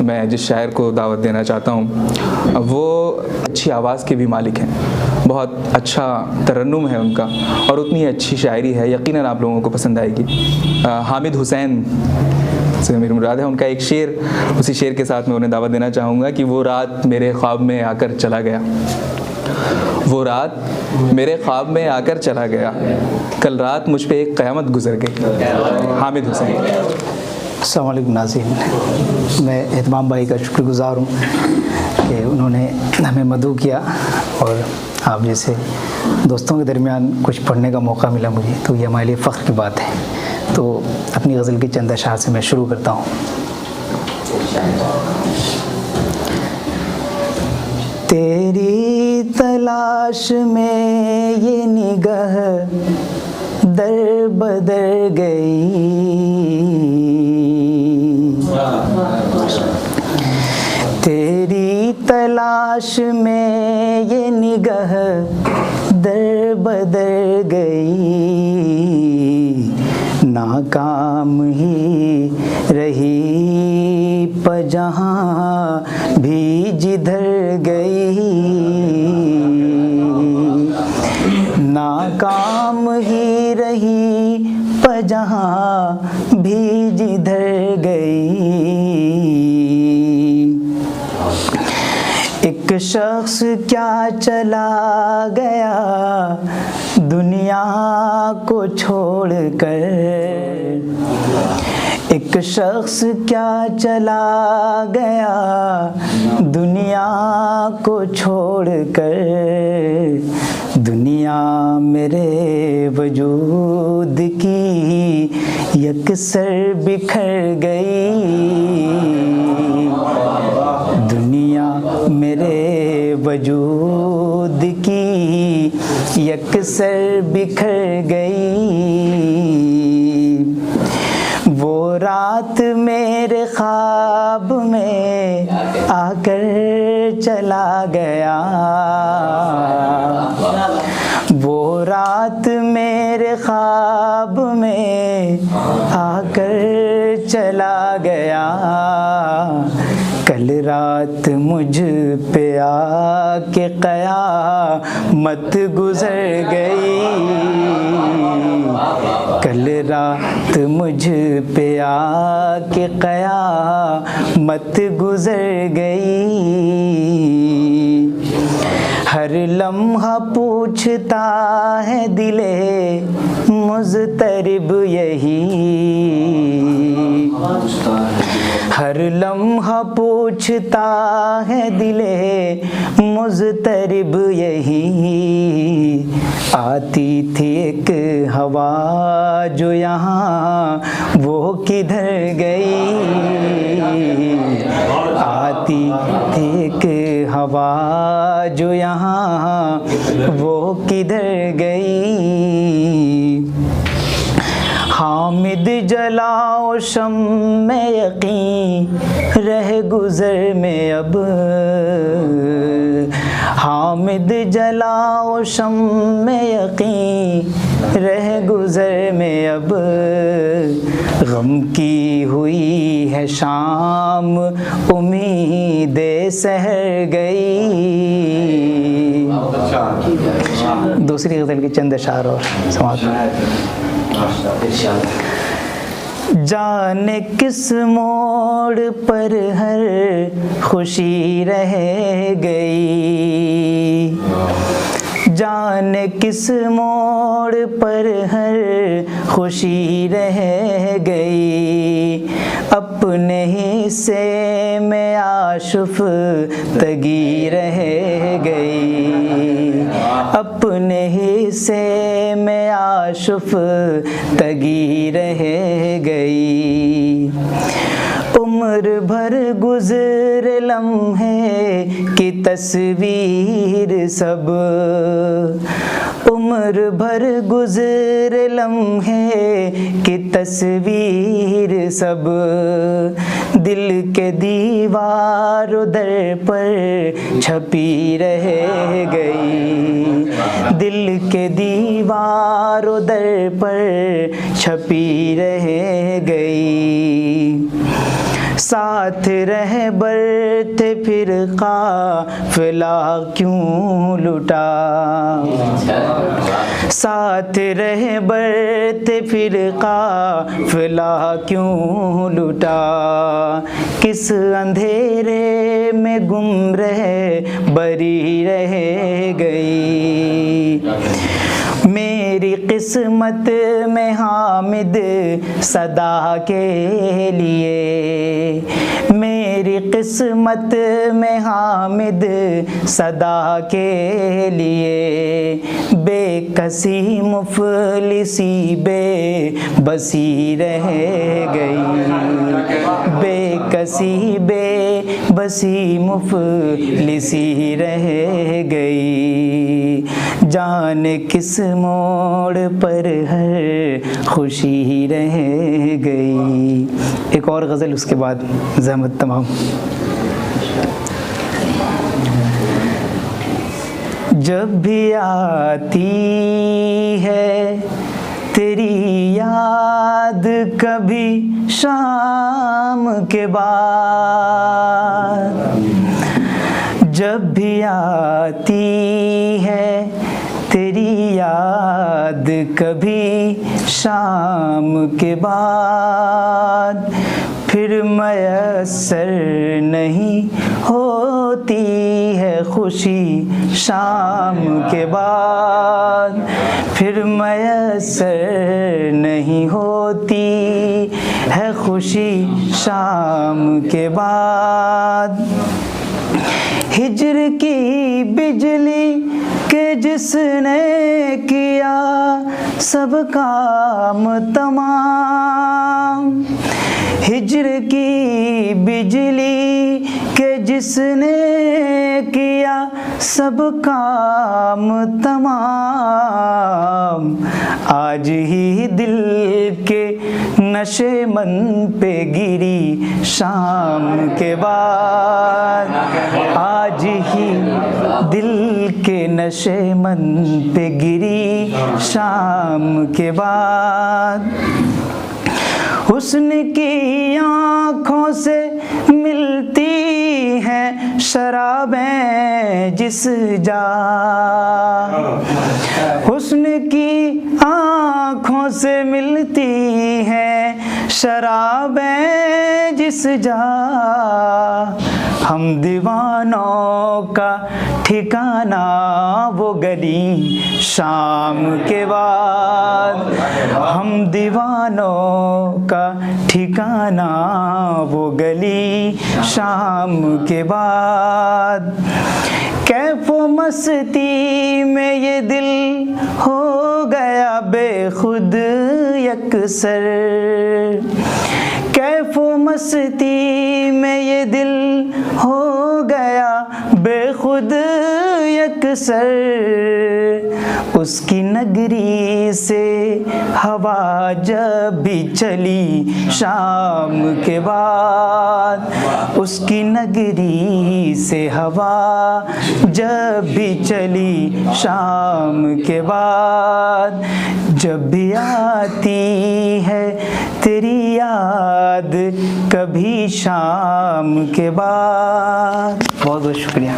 मैं जिस शायर को दावत देना चाहता हूँ वो अच्छी आवाज़ के भी मालिक हैं, बहुत अच्छा तरन्नुम है उनका और उतनी अच्छी शायरी है, यकीनन आप लोगों को पसंद आएगी। हामिद हुसैन से मेरी मुराद है, उनका एक शेर, उसी शेर के साथ मैं उन्हें दावत देना चाहूँगा कि वो रात मेरे ख्वाब में आकर चला गया, वो रात मेरे ख्वाब में आकर चला गया, कल रात मुझ पे एक क़यामत गुजर गई। हामिद हुसैन। अस्सलाम वालेकुम नाज़रीन, मैं एहतमाम भाई का शुक्रगुज़ार हूँ कि उन्होंने हमें मदऊ किया और आप जैसे दोस्तों के दरमियान कुछ पढ़ने का मौका मिला मुझे, तो ये हमारे लिए फ़ख्र की बात है। तो अपनी गज़ल की चंद अशआर से मैं शुरू करता हूँ। तेरी तलाश में ये निगाह दर बदर गई, तेरी तलाश में ये निगाह दर बदर गई, नाकाम ही रही पर जहाँ भी जिधर गई, नाकाम ही रही पर जहाँ भी जिधर गई। एक शख्स क्या चला गया दुनिया को छोड़कर, एक शख्स क्या चला गया दुनिया को छोड़कर, दुनिया मेरे वजूद की यकसर बिखर गई, दुनिया मेरे वजूद की यकसर बिखर गई। वो रात मेरे ख्वाब में आकर चला गया, वो रात मेरे ख्वाब में आकर चला गया, कल रात मुझ पे आके क़यामत गुज़र गई, कल रात मुझ पे आके क़यामत गुज़र गई। हर लम्हा पूछता है दिले मुज़तरिब यही, हर लम्हा पूछता है दिले मुज़तरिब यही, आती थी एक हवा जो यहाँ वो किधर गई, आती थी एक हवा जो यहाँ वो किधर गई। हामिद जलाओ शम में यकीन रह गुज़र में अब, हामिद जलाओ शम में यकीन रह गुज़र में अब, गम की हुई है शाम उम्मीदें सहर गई। दूसरी गज़ल की चंद अशार और समाप्त। जाने किस मोड़ पर हर खुशी रह गई, जाने किस मोड़ पर हर खुशी रह गई, अपने हिस्से में आशुफ तगी रह गई, अपने हिस्से में आशुफ तगी रह गई। उम्र भर गुज़रे लम्हे की तस्वीर सब, उम्र भर गुज़रे लम्हे की तस्वीर सब, दिल के दीवार दर पर छपी रह गई, दिल के दीवार दर पर छपी रह गई। साथ रहबर थे फिर काफिला क्यों लुटा, साथ रहबर थे फिर काफिला क्यों लुटा, किस अंधेरे में गुम रह बरी रह गई, मेरी किस्मत में हामिद सदा के लिए, मेरी किस्मत में हामिद सदा के लिए, बेकसी मुफलिसी बेबसी रह गई, बेकसी बेबसी मुफलिसी रह गई, जाने किस मोड़ पर हर खुशी रह गई। एक और गज़ल उसके बाद ज़हमत तमाम। जब भी आती है तेरी याद कभी शाम के बाद, जब भी आती है तेरी याद कभी शाम के बाद, फिर मयस्सर नहीं होती है खुशी शाम के बाद, फिर मयस्सर नहीं होती है खुशी शाम के बाद। हिज्र की बिजली के जिसने किया सब काम तमाम, हिज्र की बिजली के जिसने किया सब काम तमाम, आज ही दिल के नशे मन पे गिरी शाम के बाद, आज ही दिल के नशे मन पे गिरी शाम के बाद। हुस्न की आँखों से मिलती हैं शराबें जिस जा, हुस्न की आँखों से मिलती हैं शराबें जिस जा, हम दीवानों का ठिकाना वो गली शाम के बाद, हम दीवानों का ठिकाना वो गली शाम के बाद। कैफो मस्ती में ये दिल हो गया बेखुद यकसर, कैफो मस्ती में ये दिल हो गया बेखुद यकसर, उसकी नगरी से हवा जब भी चली शाम के बाद, उसकी नगरी से हवा जब भी चली शाम के बाद, जब भी आती है तेरी याद कभी शाम के बाद। बहुत बहुत शुक्रिया।